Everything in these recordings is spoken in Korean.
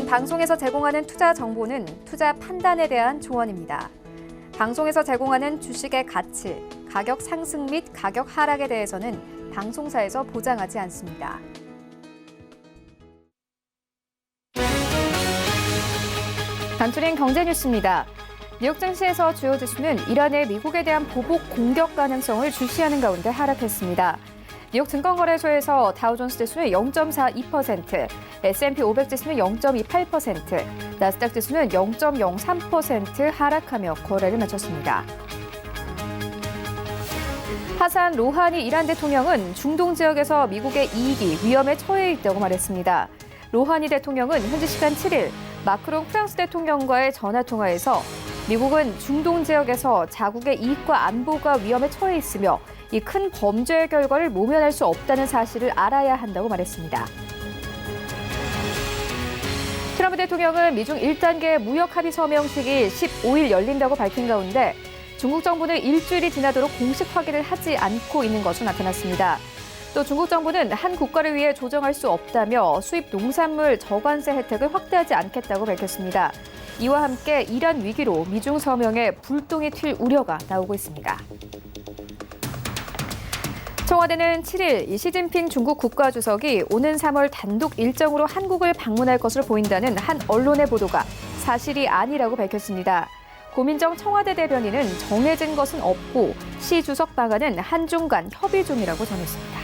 방송에서 제공하는 투자 정보는 투자 판단에 대한 조언입니다. 방송에서 제공하는 주식의 가치, 가격 상승 및 가격 하락에 대해서는 방송사에서 보장하지 않습니다. 단초린 경제 뉴스입니다. 뉴욕 증시에서 주요 지수는 이란의 미국에 대한 보복 공격 가능성을 주시하는 가운데 하락했습니다. 뉴욕 증권거래소에서 다우존스 지수는 0.42%, S&P 500 지수는 0.28%, 나스닥 지수는 0.03% 하락하며 거래를 마쳤습니다. 하산 로하니 이란 대통령은 중동 지역에서 미국의 이익이 위험에 처해 있다고 말했습니다. 로하니 대통령은 현지 시간 7일 마크롱 프랑스 대통령과의 전화통화에서 미국은 중동 지역에서 자국의 이익과 안보가 위험에 처해 있으며 이 큰 범죄의 결과를 모면할 수 없다는 사실을 알아야 한다고 말했습니다. 트럼프 대통령은 미중 1단계 무역 합의 서명식이 15일 열린다고 밝힌 가운데 중국 정부는 일주일이 지나도록 공식 확인을 하지 않고 있는 것으로 나타났습니다. 또 중국 정부는 한 국가를 위해 조정할 수 없다며 수입 농산물 저관세 혜택을 확대하지 않겠다고 밝혔습니다. 이와 함께 이란 위기로 미중 서명에 불똥이 튈 우려가 나오고 있습니다. 청와대는 7일 시진핑 중국 국가주석이 오는 3월 단독 일정으로 한국을 방문할 것으로 보인다는 한 언론의 보도가 사실이 아니라고 밝혔습니다. 고민정 청와대 대변인은 정해진 것은 없고 시 주석 방안은 한중 간 협의 중이라고 전했습니다.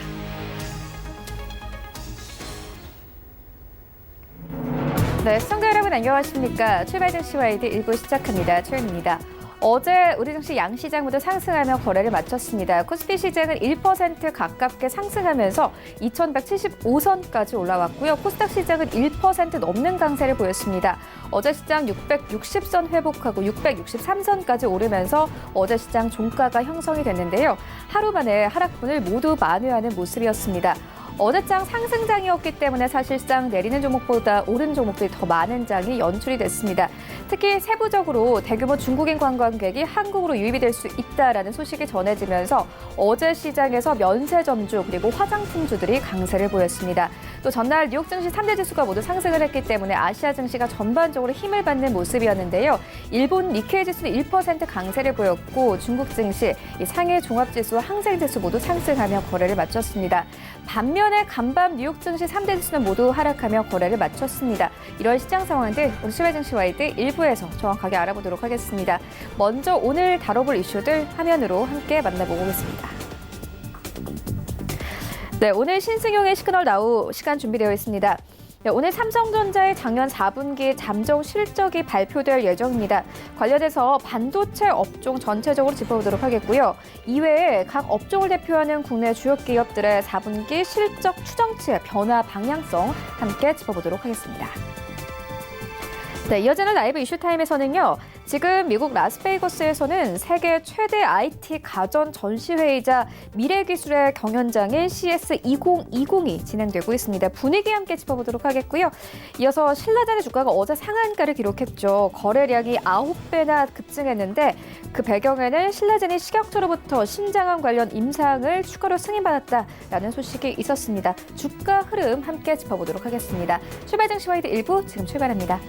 네, 시청자 여러분 안녕하십니까? 출발 증시 와이드 1부 시작합니다. 최윤입니다. 어제 우리 증시 양시장 모두 상승하며 거래를 마쳤습니다. 코스피 시장은 1% 가깝게 상승하면서 2175선까지 올라왔고요. 코스닥 시장은 1% 넘는 강세를 보였습니다. 어제 시장 660선 회복하고 663선까지 오르면서 어제 시장 종가가 형성이 됐는데요. 하루 만에 하락분을 모두 만회하는 모습이었습니다. 어제장 상승장이었기 때문에 사실상 내리는 종목보다 오른 종목들이 더 많은 장이 연출이 됐습니다. 특히 세부적으로 대규모 중국인 관광객이 한국으로 유입이 될 수 있다라는 소식이 전해지면서 어제 시장에서 면세점주 그리고 화장품주들이 강세를 보였습니다. 또 전날 뉴욕 증시 3대 지수가 모두 상승을 했기 때문에 아시아 증시가 전반적으로 힘을 받는 모습이었는데요. 일본 니케이 지수는 1% 강세를 보였고 중국 증시, 상해 종합지수와 항생지수 모두 상승하며 거래를 마쳤습니다. 반면에 간밤 뉴욕 증시 3대 지수는 모두 하락하며 거래를 마쳤습니다. 이런 시장 상황들 오늘 시외 증시 와이드 1부에서 정확하게 알아보도록 하겠습니다. 먼저 오늘 다뤄볼 이슈들 화면으로 함께 만나보고 오겠습니다. 네, 오늘 신승용의 시그널 나우 시간 준비되어 있습니다. 네, 오늘 삼성전자의 작년 4분기 잠정 실적이 발표될 예정입니다. 관련해서 반도체 업종 전체적으로 짚어보도록 하겠고요. 이외에 각 업종을 대표하는 국내 주요 기업들의 4분기 실적 추정치의 변화 방향성 함께 짚어보도록 하겠습니다. 네, 이어지는 라이브 이슈타임에서는요. 지금 미국 라스베이거스에서는 세계 최대 IT 가전 전시회이자 미래기술의 경연장인 CS2020이 진행되고 있습니다. 분위기 함께 짚어보도록 하겠고요. 이어서 신라젠의 주가가 어제 상한가를 기록했죠. 거래량이 9배나 급증했는데 그 배경에는 신라젠이 식약처로부터 신장암 관련 임상을 추가로 승인받았다라는 소식이 있었습니다. 주가 흐름 함께 짚어보도록 하겠습니다. 출발 증시 와이드 1부 지금 출발합니다.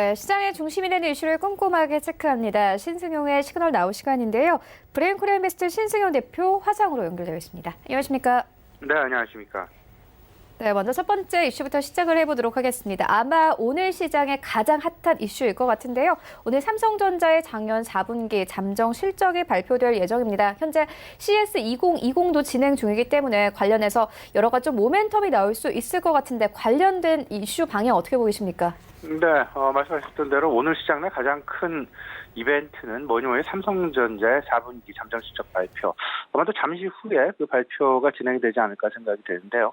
네, 시장의 중심이 되는 이슈를 꼼꼼하게 체크합니다. 신승용의 시그널 나올 시간인데요. 브레인코리아 인베스트 신승용 대표 화상으로 연결되어 있습니다. 안녕하십니까? 네, 안녕하십니까? 네, 먼저 첫 번째 이슈부터 시작을 해보도록 하겠습니다. 아마 오늘 시장의 가장 핫한 이슈일 것 같은데요. 오늘 삼성전자의 작년 4분기 잠정 실적이 발표될 예정입니다. 현재 CS2020도 진행 중이기 때문에 관련해서 여러 가지 좀 모멘텀이 나올 수 있을 것 같은데 관련된 이슈 방향 어떻게 보이십니까? 네, 말씀하셨던 대로 오늘 시장 내 가장 큰 이벤트는 뭐니 삼성전자의 4분기 잠정 실적 발표. 아마도 잠시 후에 그 발표가 진행이 되지 않을까 생각이 되는데요.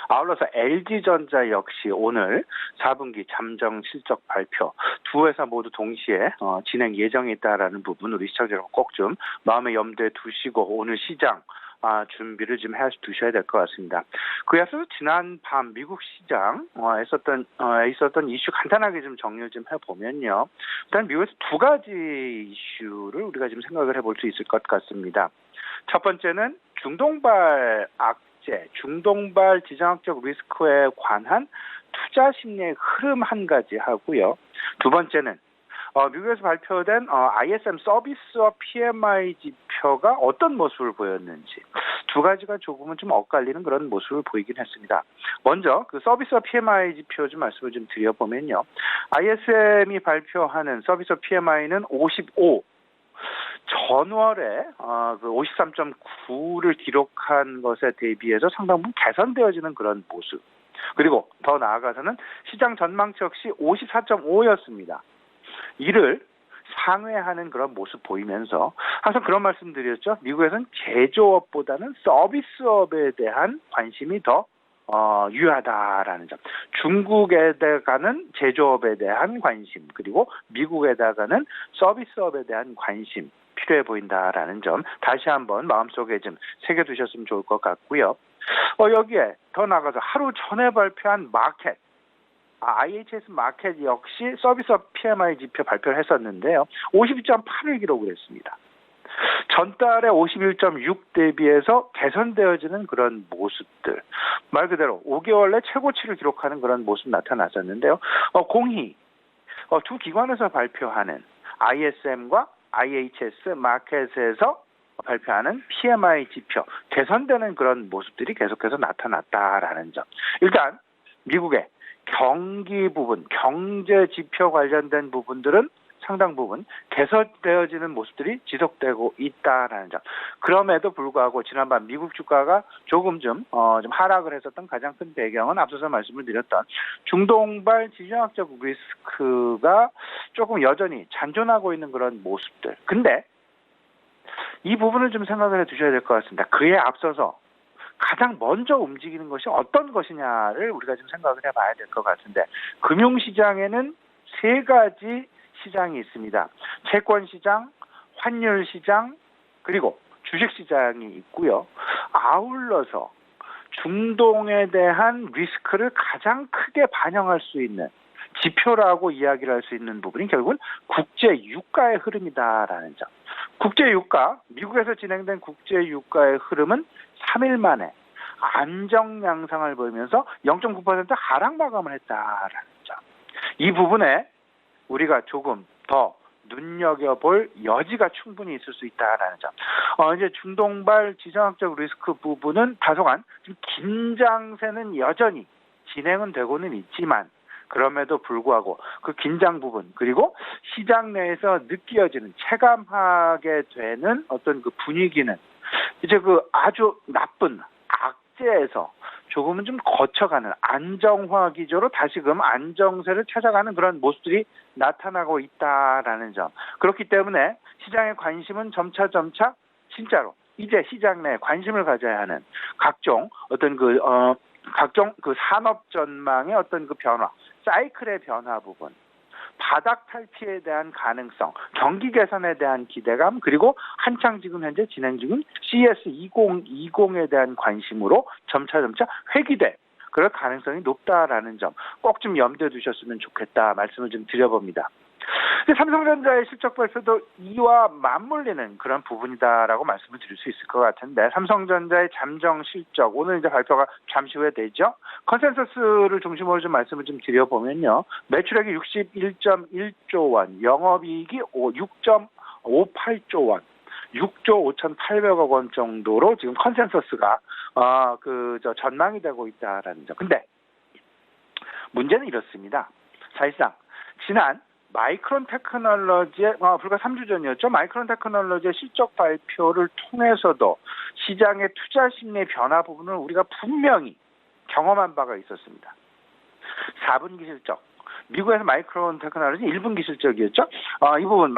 아울러서 LG전자 역시 오늘 4분기 잠정 실적 발표 두 회사 모두 동시에 진행 예정이 있다라는 부분 우리 시청자 여러분 꼭 좀 마음에 염두에 두시고 오늘 시장 준비를 좀 해두셔야 될 것 같습니다. 그에 앞서서 지난 밤 미국 시장 있었던 이슈 간단하게 좀 정리를 좀 해보면요. 일단 미국에서 두 가지 이슈를 우리가 지금 생각을 해볼 수 있을 것 같습니다. 첫 번째는 중동발 중동발 지정학적 리스크에 관한 투자 심리의 흐름 한 가지 하고요. 두 번째는 미국에서 발표된 ISM 서비스업 PMI 지표가 어떤 모습을 보였는지 두 가지가 조금은 좀 엇갈리는 그런 모습을 보이긴 했습니다. 먼저 그 서비스업 PMI 지표 좀 말씀을 좀 드려보면요. ISM이 발표하는 서비스업 PMI는 55. 전월에 그 53.9를 기록한 것에 대비해서 상당 부분 개선되어지는 그런 모습. 그리고 더 나아가서는 시장 전망치 역시 54.5였습니다. 이를 상회하는 그런 모습 보이면서 항상 그런 말씀드렸죠. 미국에서는 제조업보다는 서비스업에 대한 관심이 더 유효하다라는 점. 중국에다가는 제조업에 대한 관심, 그리고 미국에다가는 서비스업에 대한 관심 필요해 보인다라는 점 다시 한번 마음속에 좀 새겨두셨으면 좋을 것 같고요. 여기에 더 나아가서 하루 전에 발표한 마켓, IHS 마켓 역시 서비스업 PMI 지표 발표를 했었는데요. 52.8을 기록을 했습니다. 전달에 51.6 대비해서 개선되어지는 그런 모습들. 말 그대로 5개월 내 최고치를 기록하는 그런 모습 나타났었는데요. 공히 두 기관에서 발표하는 ISM과 IHS 마켓에서 발표하는 PMI 지표 개선되는 그런 모습들이 계속해서 나타났다라는 점. 일단 미국의 경기 부분, 경제 지표 관련된 부분들은 상당 부분 개선되어지는 모습들이 지속되고 있다라는 점. 그럼에도 불구하고 지난밤 미국 주가가 조금 좀 하락을 했었던 가장 큰 배경은 앞서서 말씀을 드렸던 중동발 지정학적 리스크가 조금 여전히 잔존하고 있는 그런 모습들. 근데 이 부분을 좀 생각을 해두셔야 될 것 같습니다. 그에 앞서서 가장 먼저 움직이는 것이 어떤 것이냐를 우리가 좀 생각을 해봐야 될 것 같은데 금융시장에는 세 가지 시장이 있습니다. 채권시장, 환율시장, 그리고 주식시장이 있고요. 아울러서 중동에 대한 리스크를 가장 크게 반영할 수 있는 지표라고 이야기를 할 수 있는 부분이 결국은 국제유가의 흐름이다라는 점. 국제유가, 미국에서 진행된 국제유가의 흐름은 3일 만에 안정 양상을 보이면서 0.9% 하락 마감을 했다라는 점. 이 부분에 우리가 조금 더 눈여겨볼 여지가 충분히 있을 수 있다라는 점. 이제 중동발 지정학적 리스크 부분은 다소간 좀 긴장세는 여전히 진행은 되고는 있지만 그럼에도 불구하고 그 긴장 부분 그리고 시장 내에서 느껴지는 체감하게 되는 어떤 그 분위기는 이제 그 아주 나쁜 악재에서 조금은 좀 거쳐가는 안정화 기조로 다시금 안정세를 찾아가는 그런 모습들이 나타나고 있다라는 점. 그렇기 때문에 시장의 관심은 점차 진짜로 이제 시장 내에 관심을 가져야 하는 각종 그 산업 전망의 어떤 그 변화, 사이클의 변화 부분, 바닥 탈피에 대한 가능성, 경기 개선에 대한 기대감, 그리고 한창 지금 현재 진행 중인 CS2020에 대한 관심으로 점차 회귀될 그럴 가능성이 높다라는 점 꼭 좀 염두에 두셨으면 좋겠다 말씀을 좀 드려봅니다. 근데 삼성전자의 실적 발표도 이와 맞물리는 그런 부분이다라고 말씀을 드릴 수 있을 것 같은데, 삼성전자의 잠정 실적 오늘 이제 발표가 잠시 후에 되죠. 컨센서스를 중심으로 좀 말씀을 좀 드려보면요, 매출액이 61.1조 원, 영업이익이 6.58조 원, 6조 5,800억 원 정도로 지금 컨센서스가 전망이 되고 있다라는 점. 근데 문제는 이렇습니다. 사실상 지난 마이크론 테크놀로지의 불과 3주 전이었죠. 마이크론 테크놀로지의 실적 발표를 통해서도 시장의 투자 심리의 변화 부분을 우리가 분명히 경험한 바가 있었습니다. 4분기 실적, 미국에서 마이크론 테크놀로지 1분기 실적이었죠. 이 부분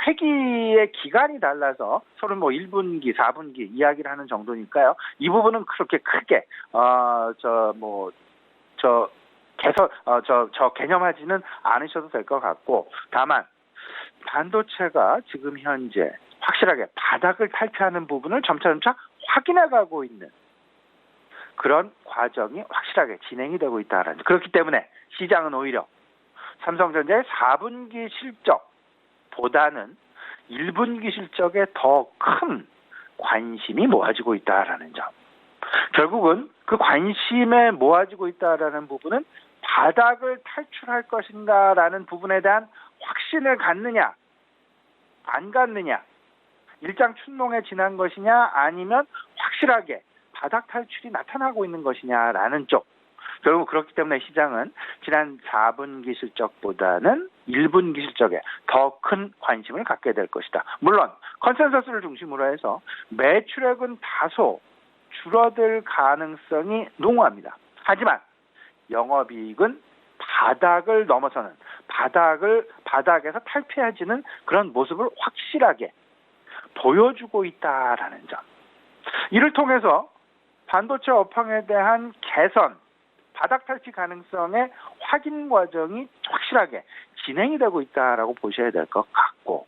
회기의 기간이 달라서 서로 1분기, 4분기 이야기를 하는 정도니까요. 이 부분은 그렇게 크게 개념하지는 않으셔도 될 것 같고, 다만 반도체가 지금 현재 확실하게 바닥을 탈피하는 부분을 점차 확인해가고 있는 그런 과정이 확실하게 진행이 되고 있다는 점. 그렇기 때문에 시장은 오히려 삼성전자의 4분기 실적보다는 1분기 실적에 더 큰 관심이 모아지고 있다라는 점. 결국은 그 관심에 모아지고 있다라는 부분은 바닥을 탈출할 것인가라는 부분에 대한 확신을 갖느냐, 안 갖느냐, 일장 춘몽에 지난 것이냐, 아니면 확실하게 바닥 탈출이 나타나고 있는 것이냐라는 쪽. 결국 그렇기 때문에 시장은 지난 4분기 실적보다는 1분기 실적에 더 큰 관심을 갖게 될 것이다. 물론 컨센서스를 중심으로 해서 매출액은 다소 줄어들 가능성이 농후합니다. 하지만 영업이익은 바닥을 넘어서는, 바닥에서 탈피해지는 그런 모습을 확실하게 보여주고 있다라는 점. 이를 통해서 반도체 업황에 대한 개선, 바닥 탈피 가능성의 확인 과정이 확실하게 진행이 되고 있다라고 보셔야 될 것 같고,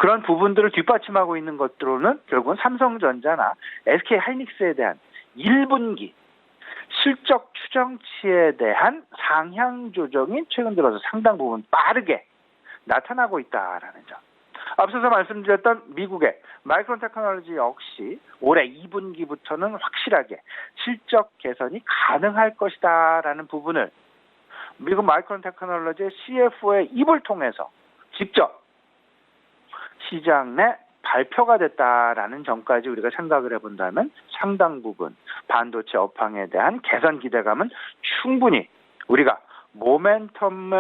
그런 부분들을 뒷받침하고 있는 것들로는 결국은 삼성전자나 SK하이닉스에 대한 1분기 실적 추정치에 대한 상향 조정이 최근 들어서 상당 부분 빠르게 나타나고 있다라는 점. 앞서서 말씀드렸던 미국의 마이크론 테크놀로지 역시 올해 2분기부터는 확실하게 실적 개선이 가능할 것이다라는 부분을 미국 마이크론 테크놀로지의 CFO의 입을 통해서 직접 시장 내 발표가 됐다라는 점까지 우리가 생각을 해본다면 상당 부분 반도체 업황에 대한 개선 기대감은 충분히 우리가 모멘텀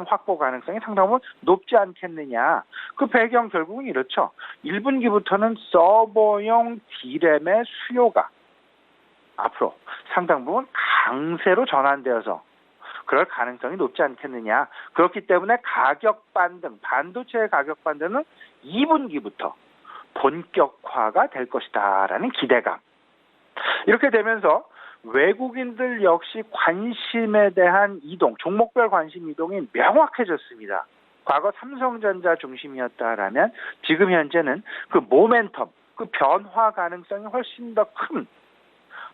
확보 가능성이 상당 부분 높지 않겠느냐. 그 배경 결국은 이렇죠. 1분기부터는 서버용 D램의 수요가 앞으로 상당 부분 강세로 전환되어서 그럴 가능성이 높지 않겠느냐. 그렇기 때문에 가격 반등, 반도체의 가격 반등은 2분기부터 본격화가 될 것이다라는 기대감. 이렇게 되면서 외국인들 역시 관심에 대한 이동, 종목별 관심 이동이 명확해졌습니다. 과거 삼성전자 중심이었다라면 지금 현재는 그 모멘텀, 그 변화 가능성이 훨씬 더 큰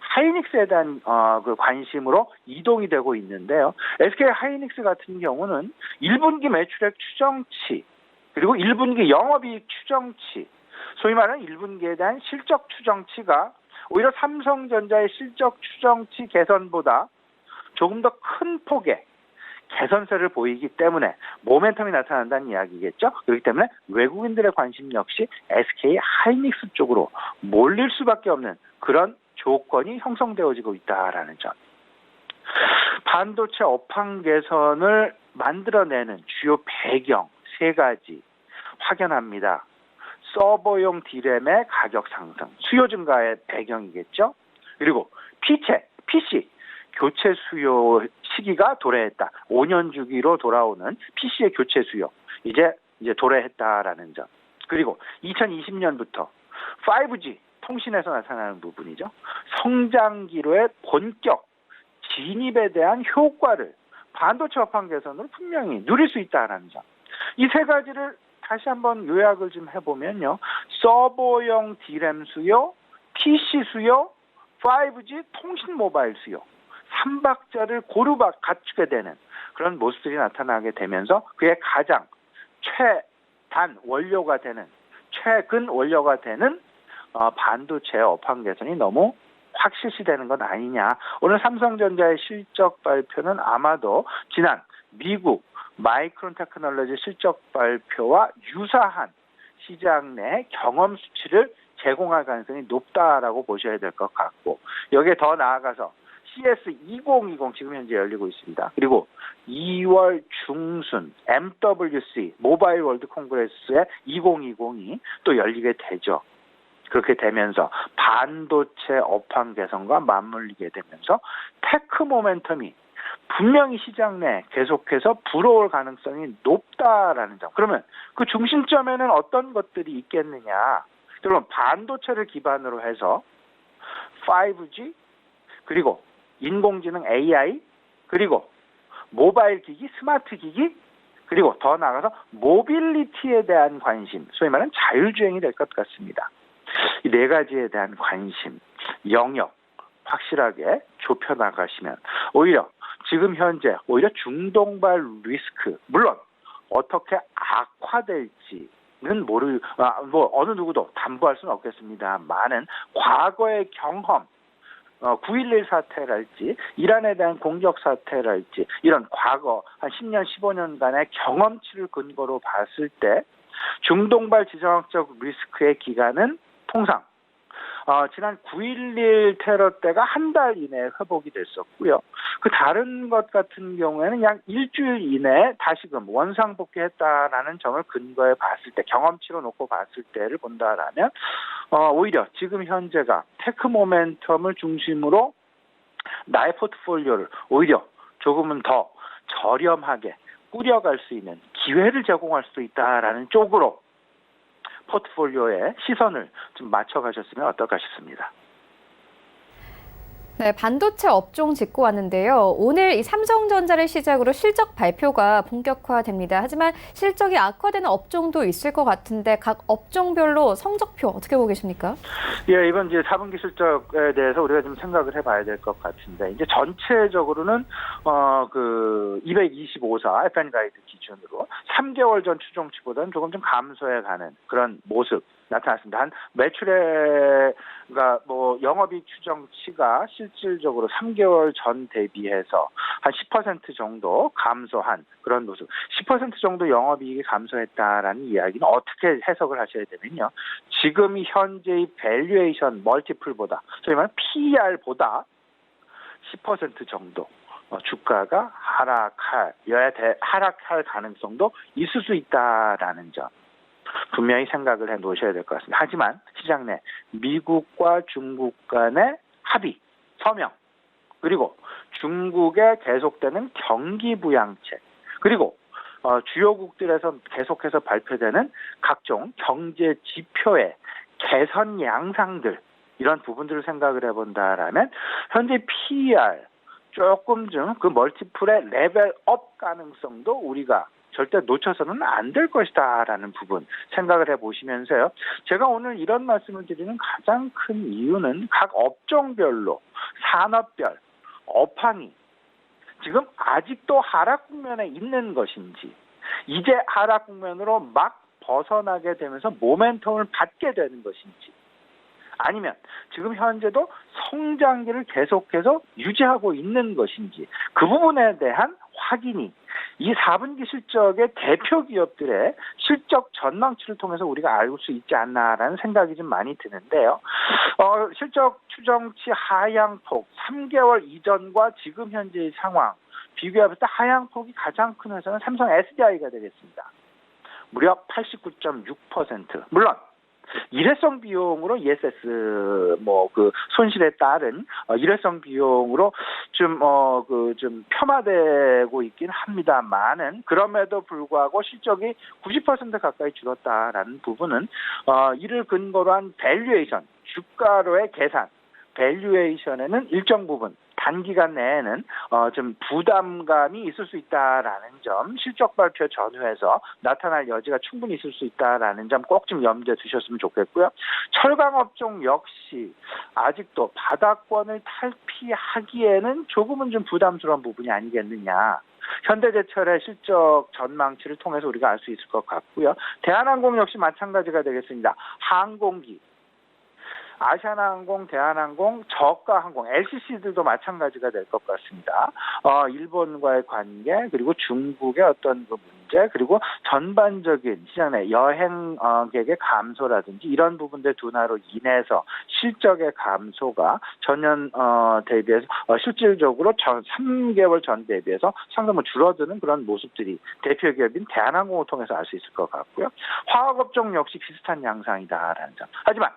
하이닉스에 대한 그 관심으로 이동이 되고 있는데요. SK하이닉스 같은 경우는 1분기 매출액 추정치, 그리고 1분기 영업이익 추정치, 소위 말하는 1분기에 대한 실적 추정치가 오히려 삼성전자의 실적 추정치 개선보다 조금 더 큰 폭의 개선세를 보이기 때문에 모멘텀이 나타난다는 이야기겠죠. 그렇기 때문에 외국인들의 관심 역시 SK하이닉스 쪽으로 몰릴 수밖에 없는 그런 조건이 형성되어지고 있다라는 점. 반도체 업황 개선을 만들어내는 주요 배경 3가지 확연합니다. 서버용 D램의 가격 상승, 수요 증가의 배경이겠죠. 그리고 PC 교체 수요 시기가 도래했다. 5년 주기로 돌아오는 PC의 교체 수요 이제 도래했다라는 점. 그리고 2020년부터 5G 통신에서 나타나는 부분이죠. 성장기로의 본격 진입에 대한 효과를 반도체 업황 개선으로 분명히 누릴 수 있다는 점. 이 3가지를 다시 한번 요약을 좀 해보면요. 서버용 D램 수요, PC 수요, 5G 통신 모바일 수요. 3박자를 고루 갖추게 되는 그런 모습들이 나타나게 되면서 그의 가장 최단 원료가 되는 최근 원료가 되는 반도체 업황 개선이 너무 확실시되는 것 아니냐. 오늘 삼성전자의 실적 발표는 아마도 지난 미국 마이크론 테크놀로지 실적 발표와 유사한 시장 내 경험 수치를 제공할 가능성이 높다라고 보셔야 될 것 같고, 여기에 더 나아가서 CS 2020 지금 현재 열리고 있습니다. 그리고 2월 중순 MWC 모바일 월드 콩그레스의 2020이 또 열리게 되죠. 그렇게 되면서 반도체 업황 개선과 맞물리게 되면서 테크 모멘텀이 분명히 시장 내 계속해서 불어올 가능성이 높다라는 점. 그러면 그 중심점에는 어떤 것들이 있겠느냐? 그러면 반도체를 기반으로 해서 5G, 그리고 인공지능 AI, 그리고 모바일 기기, 스마트 기기, 그리고 더 나아가서 모빌리티에 대한 관심, 소위 말하는 자율주행이 될 것 같습니다. 이 네 가지에 대한 관심, 영역 확실하게 좁혀나가시면 오히려 지금 현재 오히려 중동발 리스크, 물론 어떻게 악화될지는 어느 누구도 담보할 수는 없겠습니다만은 과거의 경험, 9.11 사태랄지 이란에 대한 공격 사태랄지 이런 과거 한 10년 15년간의 경험치를 근거로 봤을 때 중동발 지정학적 리스크의 기간은 통상 지난 9.11 테러 때가 한 달 이내에 회복이 됐었고요. 그 다른 것 같은 경우에는 약 일주일 이내에 다시금 원상복귀했다라는 점을 근거해 봤을 때, 경험치로 놓고 봤을 때를 본다라면 오히려 지금 현재가 테크 모멘텀을 중심으로 나의 포트폴리오를 오히려 조금은 더 저렴하게 꾸려갈 수 있는 기회를 제공할 수 있다라는 쪽으로 포트폴리오에 시선을 좀 맞춰가셨으면 어떨까 싶습니다. 네, 반도체 업종 짚고 왔는데요. 오늘 이 삼성전자를 시작으로 실적 발표가 본격화됩니다. 하지만 실적이 악화되는 업종도 있을 것 같은데 각 업종별로 성적표 어떻게 보고 계십니까? 예, 이번 이제 4분기 실적에 대해서 우리가 좀 생각을 해봐야 될 것 같은데, 이제 전체적으로는 225사 FN 가이드 기준으로 3개월 전 추정치보다는 조금 좀 감소해가는 그런 모습 나타났습니다. 한 매출의 영업이익 추정치가 실질적으로 3개월 전 대비해서 한 10% 정도 감소한 그런 모습. 10% 정도 영업이익이 감소했다라는 이야기는 어떻게 해석을 하셔야 되면요. 지금 현재의 밸류에이션 멀티플보다, 소위 말하는 PER보다 10% 정도 주가가 하락할 가능성도 있을 수 있다라는 점. 분명히 생각을 해 놓으셔야 될 것 같습니다. 하지만 시장 내 미국과 중국 간의 합의, 서명, 그리고 중국의 계속되는 경기 부양책, 그리고 주요국들에서 계속해서 발표되는 각종 경제 지표의 개선 양상들, 이런 부분들을 생각을 해본다라면 현재 PER 조금 좀 그 멀티플의 레벨업 가능성도 우리가 절대 놓쳐서는 안 될 것이다라는 부분 생각을 해보시면서요. 제가 오늘 이런 말씀을 드리는 가장 큰 이유는 각 업종별로 산업별 업황이 지금 아직도 하락 국면에 있는 것인지, 이제 하락 국면으로 막 벗어나게 되면서 모멘텀을 받게 되는 것인지, 아니면 지금 현재도 성장기를 계속해서 유지하고 있는 것인지, 그 부분에 대한 확인이 이 4분기 실적의 대표 기업들의 실적 전망치를 통해서 우리가 알 수 있지 않나라는 생각이 좀 많이 드는데요. 실적 추정치 하향폭 3개월 이전과 지금 현재의 상황 비교해볼 때 하향폭이 가장 큰 회사는 삼성 SDI가 되겠습니다. 무려 89.6%. 물론 일회성 비용으로 ESS 손실에 따른 일회성 비용으로 좀 폄하되고 있긴 합니다만은, 그럼에도 불구하고 실적이 90% 가까이 줄었다라는 부분은 이를 근거로 한 밸류에이션, 주가로의 계산, 밸류에이션에는 일정 부분 단기간 내에는 좀 부담감이 있을 수 있다라는 점, 실적 발표 전후에서 나타날 여지가 충분히 있을 수 있다라는 점 꼭 좀 염두에 두셨으면 좋겠고요. 철강 업종 역시 아직도 바닥권을 탈피하기에는 조금은 좀 부담스러운 부분이 아니겠느냐. 현대제철의 실적 전망치를 통해서 우리가 알 수 있을 것 같고요. 대한항공 역시 마찬가지가 되겠습니다. 항공기, 아시아나항공, 대한항공, 저가항공, LCC들도 마찬가지가 될 것 같습니다. 일본과의 관계, 그리고 중국의 어떤 그 문제, 그리고 전반적인 시장 내 여행객의 감소라든지 이런 부분들 둔화로 인해서 실적의 감소가 전년 대비해서 실질적으로 3개월 전 대비해서 상당히 줄어드는 그런 모습들이 대표 기업인 대한항공을 통해서 알 수 있을 것 같고요. 화학업종 역시 비슷한 양상이다라는 점. 하지만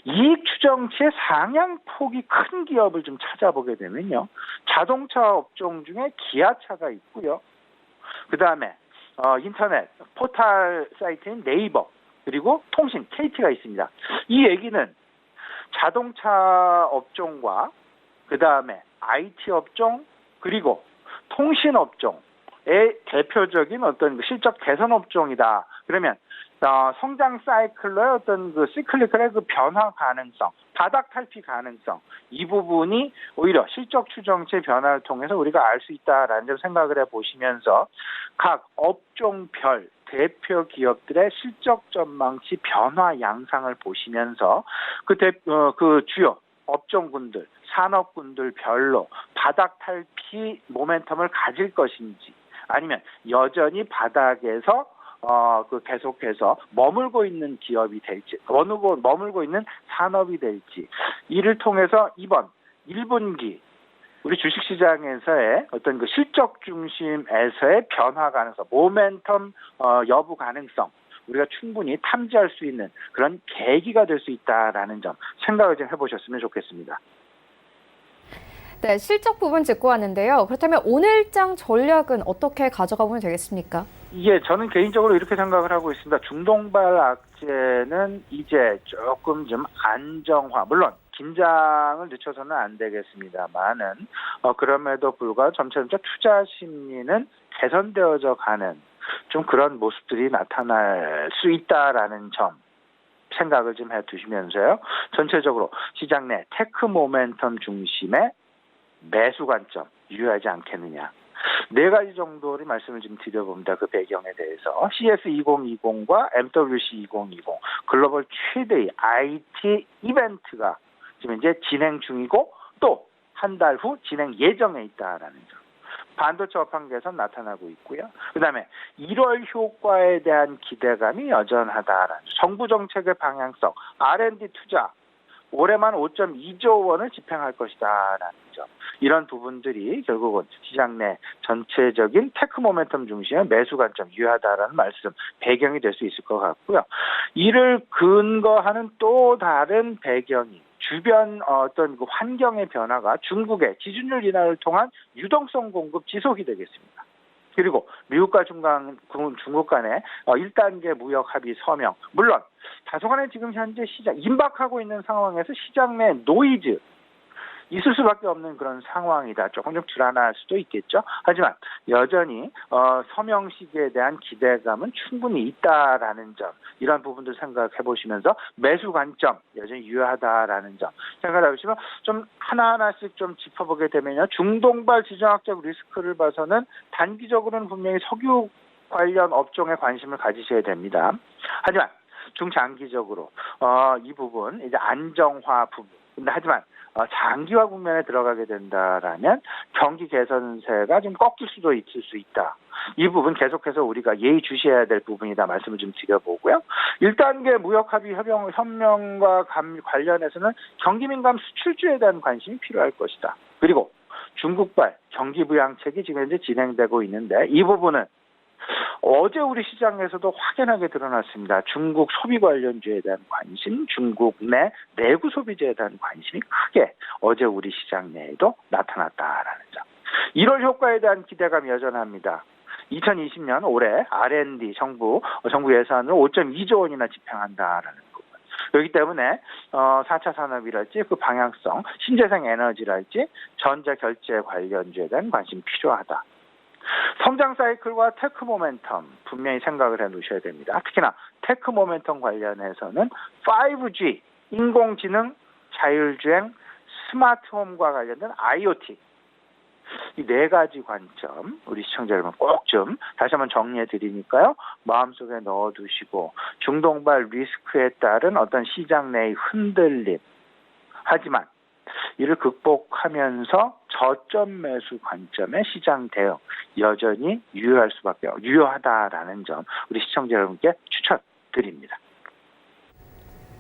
이익 추정치의 상향폭이 큰 기업을 좀 찾아보게 되면요. 자동차 업종 중에 기아차가 있고요. 그 다음에 인터넷 포털 사이트인 네이버, 그리고 통신 KT가 있습니다. 이 얘기는 자동차 업종과 그 다음에 IT 업종, 그리고 통신 업종의 대표적인 어떤 실적 개선 업종이다. 그러면 성장 사이클로의 어떤 그 시클리컬의 그 변화 가능성, 바닥 탈피 가능성, 이 부분이 오히려 실적 추정치 변화를 통해서 우리가 알 수 있다라는 점 생각을 해보시면서 각 업종별 대표 기업들의 실적 전망치 변화 양상을 보시면서 그 주요 업종군들, 산업군들 별로 바닥 탈피 모멘텀을 가질 것인지, 아니면 여전히 바닥에서 계속해서 머물고 있는 기업이 될지, 머물고 있는 산업이 될지, 이를 통해서 이번 1분기 우리 주식시장에서의 어떤 그 실적 중심에서의 변화 가능성, 모멘텀 여부 가능성, 우리가 충분히 탐지할 수 있는 그런 계기가 될 수 있다라는 점 생각을 좀 해보셨으면 좋겠습니다. 네, 실적 부분 짚고 왔는데요. 그렇다면 오늘장 전략은 어떻게 가져가 보면 되겠습니까? 저는 개인적으로 이렇게 생각을 하고 있습니다. 중동발 악재는 이제 조금 좀 안정화, 물론 긴장을 늦춰서는 안 되겠습니다만은 그럼에도 불구하고 점차 투자 심리는 개선되어져 가는 좀 그런 모습들이 나타날 수 있다라는 점 생각을 좀 해두시면서요. 전체적으로 시장 내 테크 모멘텀 중심의 매수 관점 유효하지 않겠느냐. 네 가지 정도를 말씀을 좀 드려봅니다. 그 배경에 대해서. CS2020과 MWC2020 글로벌 최대의 IT 이벤트가 지금 이제 진행 중이고 또 한 달 후 진행 예정에 있다라는 점. 반도체 업황 개선 나타나고 있고요. 그다음에 1월 효과에 대한 기대감이 여전하다라는 정부 정책의 방향성, R&D 투자 올해만 5.2조 원을 집행할 것이다라는 점. 이런 부분들이 결국은 시장 내 전체적인 테크 모멘텀 중심의 매수 관점 유효하다라는 말씀, 배경이 될 수 있을 것 같고요. 이를 근거하는 또 다른 배경이 주변 어떤 그 환경의 변화가 중국의 지준율 인하를 통한 유동성 공급 지속이 되겠습니다. 그리고 미국과 중국 간의 1단계 무역 합의 서명, 물론 다소간에 지금 현재 시장 임박하고 있는 상황에서 시장 내 노이즈 있을 수밖에 없는 그런 상황이다. 조금 좀 불안할 수도 있겠죠. 하지만 여전히 서명 시기에 대한 기대감은 충분히 있다라는 점, 이런 부분들 생각해 보시면서 매수 관점 여전히 유효하다라는 점 생각해 보시면 좀 하나하나씩 좀 짚어보게 되면요. 중동발 지정학적 리스크를 봐서는 단기적으로는 분명히 석유 관련 업종에 관심을 가지셔야 됩니다. 하지만 중장기적으로 이 부분 이제 안정화 부분. 근데 하지만 장기화 국면에 들어가게 된다라면 경기 개선세가 좀 꺾일 수도 있을 수 있다. 이 부분 계속해서 우리가 예의주시해야 될 부분이다 말씀을 좀 드려보고요. 1단계 무역합의 협력과 관련해서는 경기민감 수출주에 대한 관심이 필요할 것이다. 그리고 중국발 경기부양책이 지금 현재 진행되고 있는데 이 부분은 어제 우리 시장에서도 확연하게 드러났습니다. 중국 소비 관련주에 대한 관심, 중국 내 내구 소비재에 대한 관심이 크게 어제 우리 시장 내에도 나타났다라는 점. 1월 효과에 대한 기대감이 여전합니다. 2020년 올해 R&D 정부 예산으로 5.2조 원이나 집행한다라는 부분. 그렇기 때문에 4차 산업이랄지 그 방향성, 신재생 에너지랄지 전자결제 관련주에 대한 관심이 필요하다. 성장 사이클과 테크 모멘텀 분명히 생각을 해 놓으셔야 됩니다. 특히나 테크 모멘텀 관련해서는 5G, 인공지능, 자율주행, 스마트홈과 관련된 IoT, 이 네 가지 관점 우리 시청자 여러분 꼭 좀 다시 한번 정리해 드리니까요. 마음속에 넣어두시고 중동발 리스크에 따른 어떤 시장 내의 흔들림 하지만 이를 극복하면서 저점 매수 관점의 시장 대응 여전히 유효하다라는 점 우리 시청자 여러분께 추천드립니다.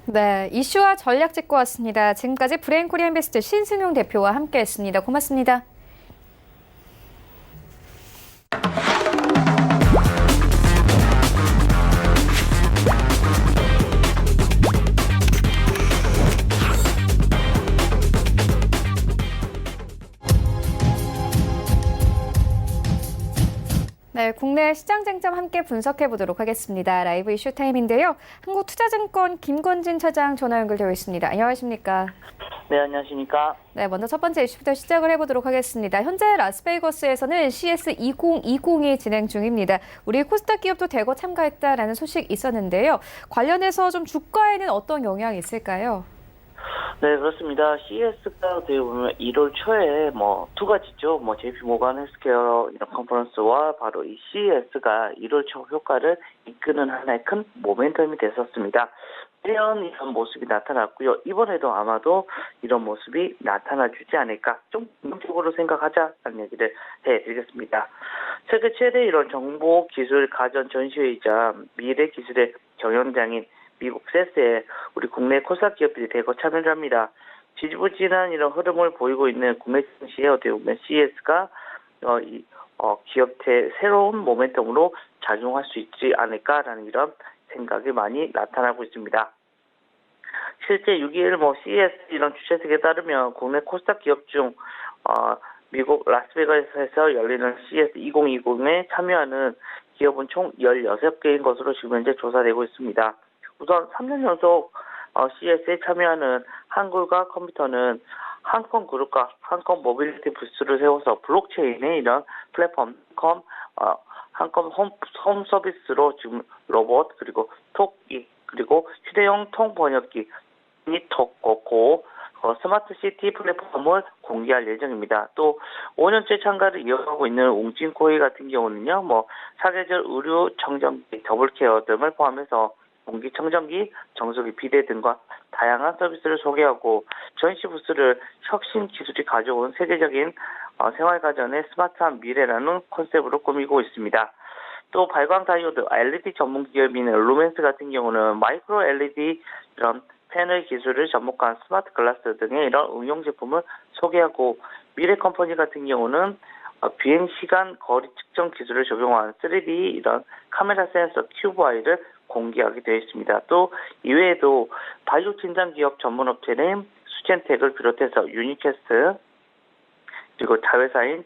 네, 이슈와 전략 짚고 왔습니다. 지금까지 브레인코리아 인베스트 신승용 대표와 함께했습니다. 고맙습니다. 네, 국내 시장 쟁점 함께 분석해 보도록 하겠습니다. 라이브 이슈 타임인데요. 한국투자증권 김건진 차장 전화 연결되어 있습니다. 안녕하십니까? 네, 안녕하십니까? 네, 먼저 첫 번째 이슈부터 시작을 해보도록 하겠습니다. 현재 라스베이거스에서는 CS 2020이 진행 중입니다. 우리 코스닥 기업도 대거 참가했다라는 소식 있었는데요. 관련해서 좀 주가에는 어떤 영향이 있을까요? 네, 그렇습니다. CES가 어떻게 보면 1월 초에 두 가지죠. JP 모간 헬스케어 이런 컨퍼런스와 바로 이 CES가 1월 초 효과를 이끄는 하나의 큰 모멘텀이 됐었습니다. 매년 이런 모습이 나타났고요. 이번에도 아마도 이런 모습이 나타나주지 않을까. 좀 긍정적으로 생각하자라는 얘기를 해드리겠습니다. 세계 최대 이런 정보 기술 가전 전시회이자 미래 기술의 경영장인 미국 세스에 우리 국내 코스닥 기업들이 대거 참여를 합니다. 지지부진한 이런 흐름을 보이고 있는 국내 증시에 어떻게 보면 CES가 기업의 새로운 모멘텀으로 작용할 수 있지 않을까라는 이런 생각이 많이 나타나고 있습니다. 실제 6일 CES 이런 주최측에 따르면 국내 코스닥 기업 중 미국 라스베가스에서 열리는 CES 2020에 참여하는 기업은 총 16개인 것으로 지금 현재 조사되고 있습니다. 우선 3년 연속 CES에 참여하는 한글과 컴퓨터는 한컴그룹과 한컴 모빌리티 부스를 세워서 블록체인의 이런 플랫폼 한컴 홈 서비스로 지금 로봇 그리고 톡이 그리고 휴대용 통번역기 톡고 스마트 시티 플랫폼을 공개할 예정입니다. 또 5년째 참가를 이어가고 있는 웅진코이 같은 경우는요, 사계절 의류 청정기, 더블케어 등을 포함해서 공기청정기, 정수기 비대 등과 다양한 서비스를 소개하고 전시 부스를 혁신 기술이 가져온 세계적인 생활가전의 스마트한 미래라는 컨셉으로 꾸미고 있습니다. 또 발광 다이오드, LED 전문 기업인 루멘스 같은 경우는 마이크로 LED 이런 패널 기술을 접목한 스마트 글라스 등의 이런 응용 제품을 소개하고 미래 컴퍼니 같은 경우는 비행 시간 거리 측정 기술을 적용한 3D 이런 카메라 센서 큐브아이를 공개하게 되어 있습니다. 또 이외에도 바이오 진단 기업 전문 업체는 수젠텍을 비롯해서 유니캐스 그리고 자회사인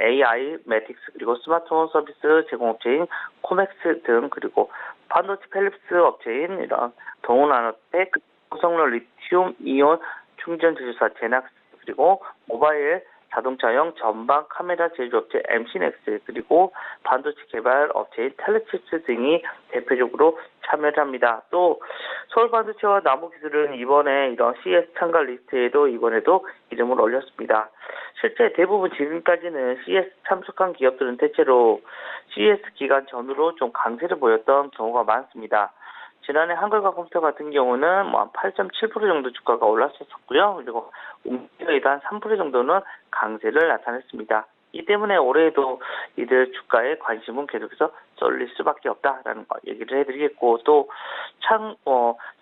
AI 매틱스 그리고 스마트홈 서비스 제공업체인 코맥스 등 그리고 반도체 펠립스 업체인 이런 동원나노텍 고성능 리튬 이온 충전 제조사 제낙스 그리고 모바일 자동차용 전방 카메라 제조업체 MC넥스 그리고 반도체 개발 업체인 텔레칩스 등이 대표적으로 참여를 합니다. 또 서울반도체와 나무기술은 이번에 이런 CES 참가 리스트에도 이번에도 이름을 올렸습니다. 실제 대부분 지금까지는 CES 참석한 기업들은 대체로 CES 기간 전후로 좀 강세를 보였던 경우가 많습니다. 지난해 한글과 컴퓨터 같은 경우는 한 8.7% 정도 주가가 올랐었고요. 그리고 웅진코이도 한 3% 정도는 강세를 나타냈습니다. 이 때문에 올해에도 이들 주가에 관심은 계속해서 쏠릴 수밖에 없다라는 거 얘기를 해드리겠고 또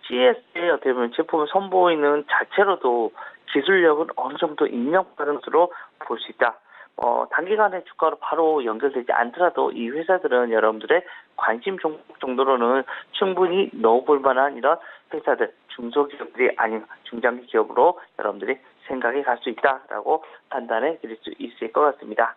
CES의 어떻게 보면 제품을 선보이는 자체로도 기술력은 어느 정도 인정받은 것으로 볼 수 있다. 단기간에 주가로 바로 연결되지 않더라도 이 회사들은 여러분들의 관심 종목 정도로는 충분히 넣어볼 만한 이런 회사들, 중소기업들이 아닌 중장기 기업으로 여러분들이 생각이 갈 수 있다라고 판단해 드릴 수 있을 것 같습니다.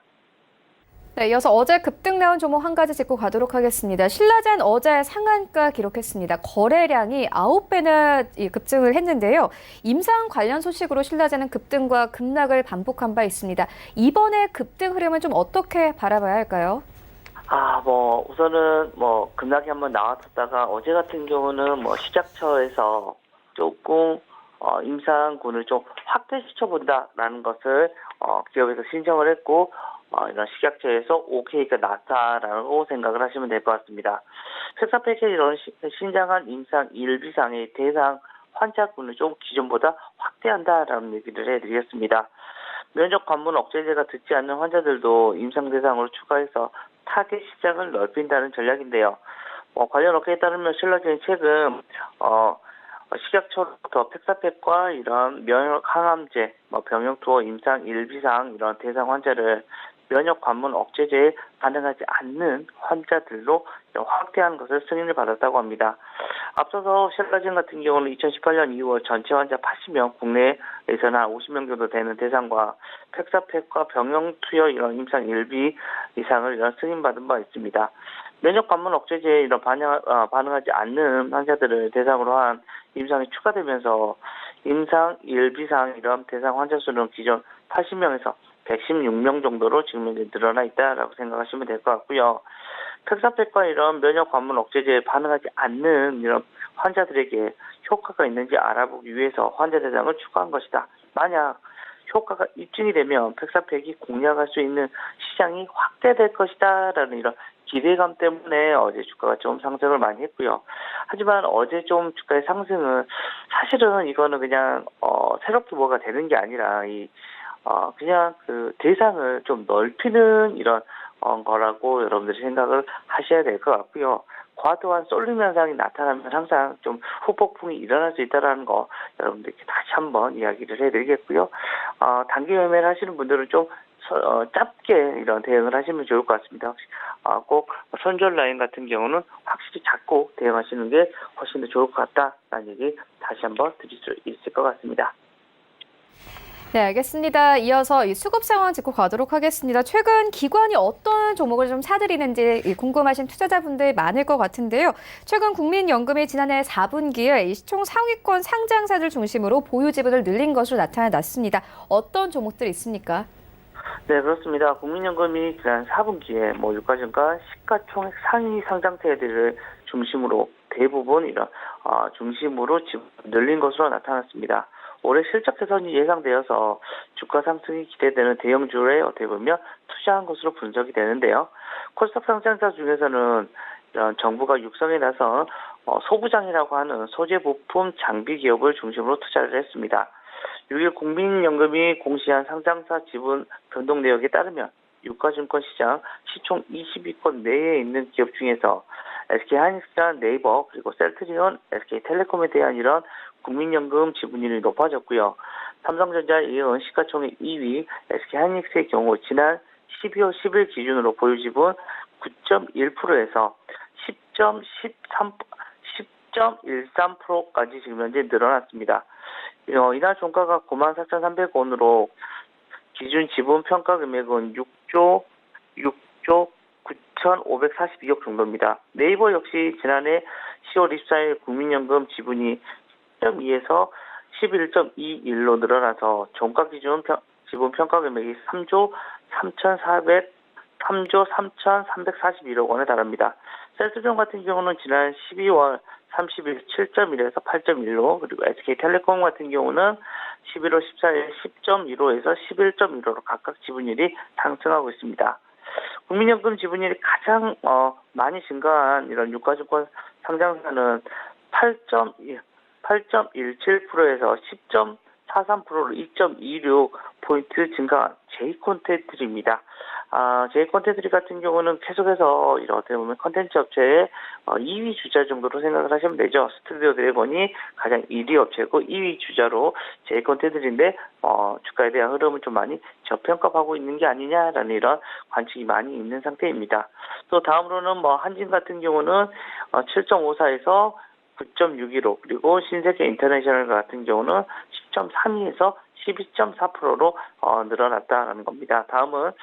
네, 이어서 어제 급등 나온 종목 한 가지 짚고 가도록 하겠습니다. 신라젠 어제 상한가 기록했습니다. 거래량이 9배나 급증을 했는데요. 임상 관련 소식으로 신라젠은 급등과 급락을 반복한 바 있습니다. 이번에 급등 흐름은 좀 어떻게 바라봐야 할까요? 우선은 급락이 한번 나왔었다가 어제 같은 경우는 시작처에서 조금 임상군을 좀 확대시켜본다라는 것을 기업에서 신청을 했고 이런 식약처에서 오케이가 났다라고 생각을 하시면 될 것 같습니다. 팩사팩의 이런 신장한 임상 1비상의 대상 환자군을 좀 기존보다 확대한다라는 얘기를 해드리겠습니다. 면역 관문 억제제가 듣지 않는 환자들도 임상 대상으로 추가해서 타겟 시장을 넓힌다는 전략인데요. 관련 업계에 따르면 신라젠이 최근 식약처로부터 팩사팩과 이런 면역 항암제, 병역 투어 임상 1비상 이런 대상 환자를 면역 관문 억제제에 반응하지 않는 환자들로 확대하는 것을 승인을 받았다고 합니다. 앞서서 신라젠 같은 경우는 2018년 2월 전체 환자 80명, 국내에서는 한 50명 정도 되는 대상과 팩사팩과 병역 투여 이런 임상 1비 이상을 이런 승인받은 바 있습니다. 면역 관문 억제제에 이런 반응하지 않는 환자들을 대상으로 한 임상이 추가되면서 임상 1비상 이런 대상 환자 수는 기존 80명에서 116명 정도로 지금 현재 늘어나 있다라고 생각하시면 될 것 같고요. 팩사팩과 이런 면역 관문 억제제에 반응하지 않는 이런 환자들에게 효과가 있는지 알아보기 위해서 환자 대상을 추가한 것이다. 만약 효과가 입증이 되면 팩사팩이 공략할 수 있는 시장이 확대될 것이다라는 이런 기대감 때문에 어제 주가가 좀 상승을 많이 했고요. 하지만 어제 좀 주가의 상승은 사실은 이거는 그냥 새롭게 뭐가 되는 게 아니라 그냥 그 대상을 좀 넓히는 이런 거라고 여러분들이 생각을 하셔야 될 것 같고요. 과도한 쏠림 현상이 나타나면 항상 좀 후폭풍이 일어날 수 있다는 거 여러분들께 다시 한번 이야기를 해드리겠고요. 단기 매매를 하시는 분들은 좀 짧게 이런 대응을 하시면 좋을 것 같습니다. 꼭 손절 라인 같은 경우는 확실히 잡고 대응하시는 게 훨씬 더 좋을 것 같다라는 얘기 다시 한번 드릴 수 있을 것 같습니다. 네, 알겠습니다. 이어서 이 수급 상황 짚고 가도록 하겠습니다. 최근 기관이 어떤 종목을 좀 사들이는지 궁금하신 투자자분들 많을 것 같은데요. 최근 국민연금이 지난해 4분기에 이 시총 상위권 상장사들 중심으로 보유 지분을 늘린 것으로 나타났습니다. 어떤 종목들이 있습니까? 네, 그렇습니다. 국민연금이 지난 4분기에 유가증가 시가총액 상위 상장사들을 중심으로 대부분 이런 중심으로 지분 늘린 것으로 나타났습니다. 올해 실적 개선이 예상되어서 주가 상승이 기대되는 대형주에 어떻게 보면 투자한 것으로 분석이 되는데요. 코스닥 상장사 중에서는 이런 정부가 육성에 나서 소부장이라고 하는 소재 부품 장비 기업을 중심으로 투자를 했습니다. 6일 국민연금이 공시한 상장사 지분 변동 내역에 따르면 유가증권 시장 시총 20위권 내에 있는 기업 중에서 SK하이닉스나 네이버 그리고 셀트리온, SK텔레콤에 대한 이런 국민연금 지분율이 높아졌고요. 삼성전자에 이은 시가총액 2위 SK하이닉스의 경우 지난 12월 10일 기준으로 보유 지분 9.1%에서 10.13%까지 지금 현재 늘어났습니다. 이날 종가가 94,300원으로 기준 지분 평가 금액은 6조 9,542억 정도입니다. 네이버 역시 지난해 10월 24일 국민연금 지분이 10.2에서 11.21로 늘어나서 종가 기준 지분 평가 금액이 3조 3,341억 원에 달합니다. 셀트리온 같은 경우는 지난 12월 30일 7.1에서 8.1로 그리고 SK텔레콤 같은 경우는 11월 14일 10.15에서 11.15로 각각 지분율이 상승하고 있습니다. 국민연금 지분율이 가장 많이 증가한 이런 유가증권 상장사는 8.17%에서 10.43%로 2.26포인트 증가한 J콘텐츠입니다. J콘텐츠 같은 경우는 계속해서 어떻게 보면 컨텐츠 업체의 2위 주자 정도로 생각을 하시면 되죠. 스튜디오 드래곤이 가장 1위 업체고 2위 주자로 J콘텐츠인데 주가에 대한 흐름을 좀 많이 저평가하고 있는 게 아니냐라는 이런 관측이 많이 있는 상태입니다. 또 다음으로는 한진 같은 경우는 7.54에서 9.61로 그리고 신세계 인터내셔널 같은 경우는 10.32에서 12.4%로 늘어났다는 겁니다. 다음은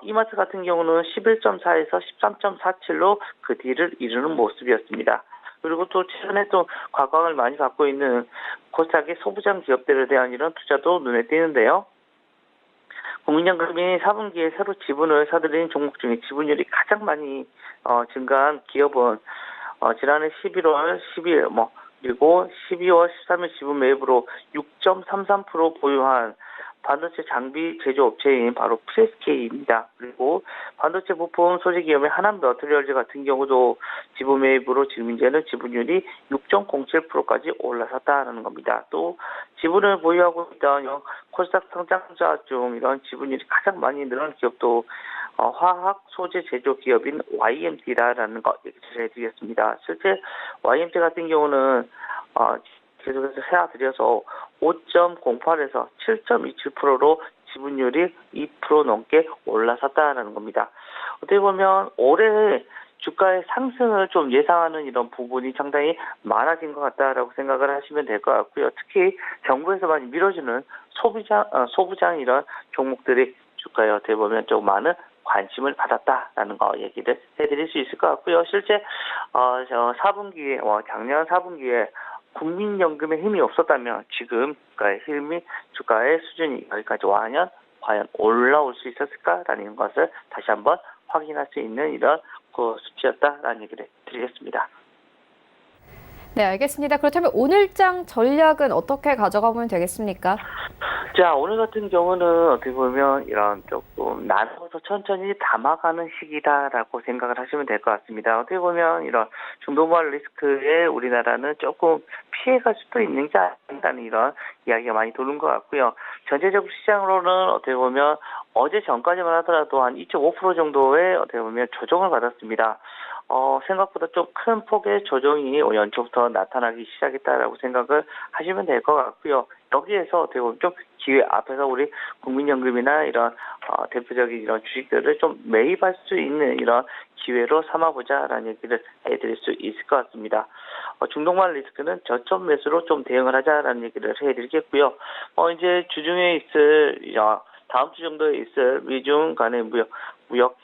이마트 같은 경우는 11.4에서 13.47로 그 뒤를 이루는 모습이었습니다. 그리고 또 최근에 또 과광을 많이 갖고 있는 코스닥의 소부장 기업들에 대한 이런 투자도 눈에 띄는데요. 국민연금이 4분기에 새로 지분을 사들인 종목 중에 지분율이 가장 많이 증가한 기업은 지난해 11월 10일 그리고 12월 13일 지분 매입으로 6.33% 보유한 반도체 장비 제조업체인 바로 PSK입니다. 그리고 반도체 부품 소재 기업의 하남 머티리얼즈 같은 경우도 지분 매입으로 지금 이제는 지분율이 6.07%까지 올라섰다는 겁니다. 또 지분을 보유하고 있던 코스닥 상장자 중 이런 지분율이 가장 많이 늘어난 기업도 화학 소재 제조 기업인 YMT라는 거 얘기를 해드리겠습니다. 실제 YMT 같은 경우는 계속해서 세아들여서 5.08에서 7.27%로 지분율이 2% 넘게 올라섰다는 겁니다. 어떻게 보면 올해 주가의 상승을 좀 예상하는 이런 부분이 상당히 많아진 것 같다라고 생각을 하시면 될 것 같고요. 특히 정부에서 많이 밀어주는 소부장 이런 종목들이 주가에 어떻게 보면 좀 많은 관심을 받았다라는 거 얘기를 해드릴 수 있을 것 같고요. 실제 저 4분기에 작년 4분기에 국민연금의 힘이 없었다면 지금 주가의 수준이 여기까지 와면 과연 올라올 수 있었을까라는 것을 다시 한번 확인할 수 있는 이런 수치였다라는 얘기를 드리겠습니다. 네, 알겠습니다. 그렇다면 오늘장 전략은 어떻게 가져가면 되겠습니까? 자, 오늘 같은 경우는 어떻게 보면 이런 조금 나눠서 천천히 담아가는 시기다라고 생각을 하시면 될 것 같습니다. 어떻게 보면 이런 중도부활 리스크에 우리나라는 조금 피해갈 수도 있는 게 아닌다는 이런 이야기가 많이 도는 것 같고요. 전체적 시장으로는 어떻게 보면 어제 전까지만 하더라도 한 2.5% 정도의 어떻게 보면 조정을 받았습니다. 생각보다 좀 큰 폭의 조정이 연초부터 나타나기 시작했다라고 생각을 하시면 될 것 같고요. 여기에서 어떻게 보면 좀 기회 앞에서 우리 국민연금이나 이런 대표적인 이런 주식들을 좀 매입할 수 있는 이런 기회로 삼아보자라는 얘기를 해드릴 수 있을 것 같습니다. 중동만 리스크는 저점 매수로 좀 대응을 하자라는 얘기를 해드리겠고요. 이제 주중에 있을 다음 주 정도에 있을 미중 간의 무역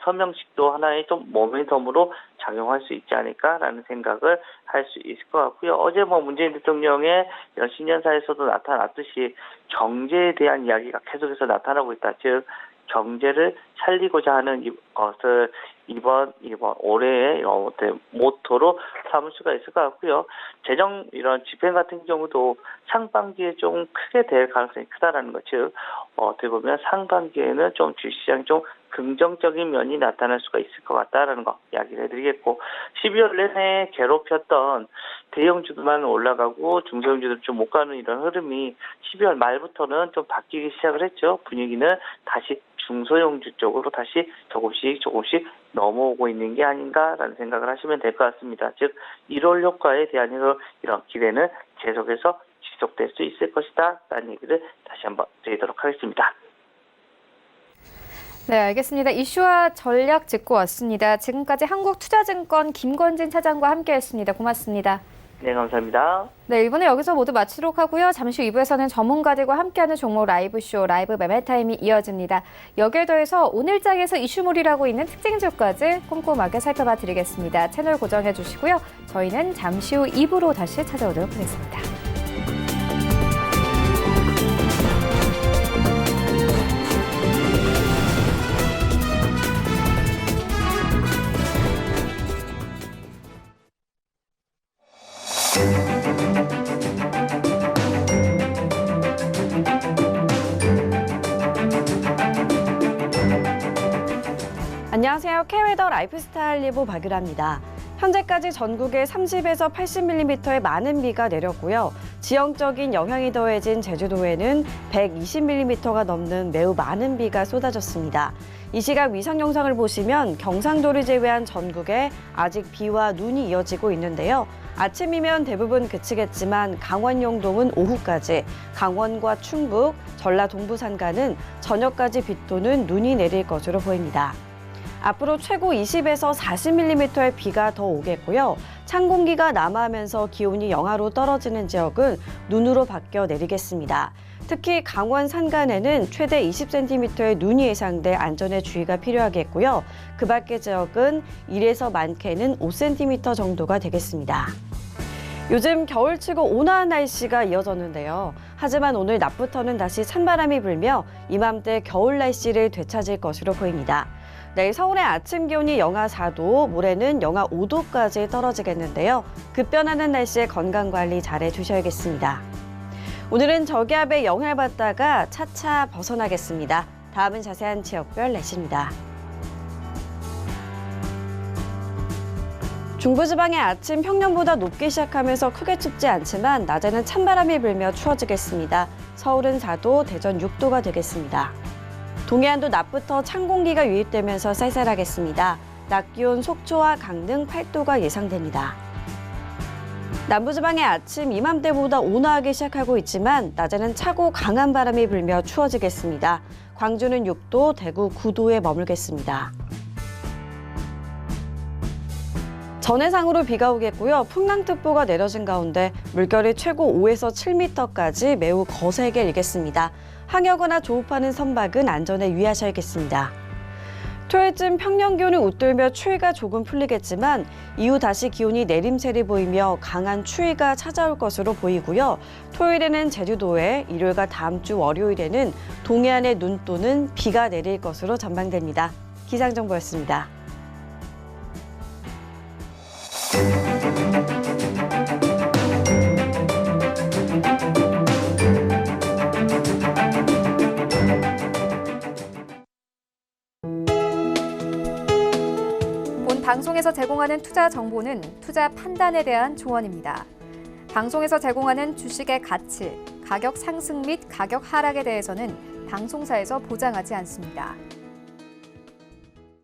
서명식도 하나의 좀 모멘텀으로 작용할 수 있지 않을까라는 생각을 할 수 있을 것 같고요. 어제 문재인 대통령의 이런 신년사에서도 나타났듯이 경제에 대한 이야기가 계속해서 나타나고 있다. 즉 경제를 살리고자 하는 것을 이번 올해의 모토로 삼을 수가 있을 것 같고요. 재정 이런 집행 같은 경우도 상반기에 좀 크게 될 가능성이 크다라는 것. 즉 어떻게 보면 상반기에는 좀 주식시장이 좀 긍정적인 면이 나타날 수가 있을 것 같다라는 거 이야기를 해드리겠고 12월 내내 괴롭혔던 대형주들만 올라가고 중소형주들 좀 못 가는 이런 흐름이 12월 말부터는 좀 바뀌기 시작을 했죠. 분위기는 다시 중소형주 쪽으로 다시 조금씩 넘어오고 있는 게 아닌가라는 생각을 하시면 될 것 같습니다. 즉 1월 효과에 대한 이런 기대는 계속해서 지속될 수 있을 것이다 라는 얘기를 다시 한번 드리도록 하겠습니다. 네, 알겠습니다. 이슈와 전략 짚고 왔습니다. 지금까지 한국투자증권 김건진 차장과 함께했습니다. 고맙습니다. 네, 감사합니다. 네, 1부는 여기서 모두 마치도록 하고요. 잠시 후 2부에서는 전문가들과 함께하는 종목 라이브쇼, 라이브 매매타임이 이어집니다. 여기에 더해서 오늘장에서 이슈몰이라고 있는 특징주까지 꼼꼼하게 살펴봐 드리겠습니다. 채널 고정해 주시고요. 저희는 잠시 후 2부로 다시 찾아오도록 하겠습니다. 안녕하세요. K웨더 라이프스타일 리보 박유라입니다. 현재까지 전국에 30에서 80mm의 많은 비가 내렸고요. 지형적인 영향이 더해진 제주도에는 120mm가 넘는 매우 많은 비가 쏟아졌습니다. 이 시각 위상 영상을 보시면 경상도를 제외한 전국에 아직 비와 눈이 이어지고 있는데요. 아침이면 대부분 그치겠지만 강원 영동은 오후까지, 강원과 충북, 전라 동부 산간은 저녁까지 비 또는 눈이 내릴 것으로 보입니다. 앞으로 최고 20에서 40mm의 비가 더 오겠고요. 찬 공기가 남하하면서 기온이 영하로 떨어지는 지역은 눈으로 바뀌어 내리겠습니다. 특히 강원 산간에는 최대 20cm의 눈이 예상돼 안전에 주의가 필요하겠고요. 그 밖의 지역은 1에서 많게는 5cm 정도가 되겠습니다. 요즘 겨울치고 온화한 날씨가 이어졌는데요. 하지만 오늘 낮부터는 다시 찬바람이 불며 이맘때 겨울 날씨를 되찾을 것으로 보입니다. 내일 서울의 아침 기온이 영하 4도, 모레는 영하 5도까지 떨어지겠는데요. 급변하는 날씨에 건강관리 잘해주셔야겠습니다. 오늘은 저기압의 영향을 받다가 차차 벗어나겠습니다. 다음은 자세한 지역별 날씨입니다. 중부지방의 아침 평년보다 높게 시작하면서 크게 춥지 않지만 낮에는 찬바람이 불며 추워지겠습니다. 서울은 4도, 대전 6도가 되겠습니다. 동해안도 낮부터 찬 공기가 유입되면서 쌀쌀하겠습니다. 낮 기온 속초와 강릉 8도가 예상됩니다. 남부지방의 아침 이맘때보다 온화하게 시작하고 있지만 낮에는 차고 강한 바람이 불며 추워지겠습니다. 광주는 6도, 대구 9도에 머물겠습니다. 전해상으로 비가 오겠고요. 풍랑특보가 내려진 가운데 물결이 최고 5에서 7m까지 매우 거세게 일겠습니다. 항해하거나 조업하는 선박은 안전에 유의하셔야겠습니다. 토요일쯤 평년 기온을 웃돌며 추위가 조금 풀리겠지만 이후 다시 기온이 내림세를 보이며 강한 추위가 찾아올 것으로 보이고요. 토요일에는 제주도에, 일요일과 다음 주 월요일에는 동해안에 눈 또는 비가 내릴 것으로 전망됩니다. 기상정보였습니다. 본 방송에서 제공하는 투자 정보는 투자 판단에 대한 조언입니다. 방송에서 제공하는 주식의 가치, 가격 상승 및 가격 하락에 대해서는 방송사에서 보장하지 않습니다.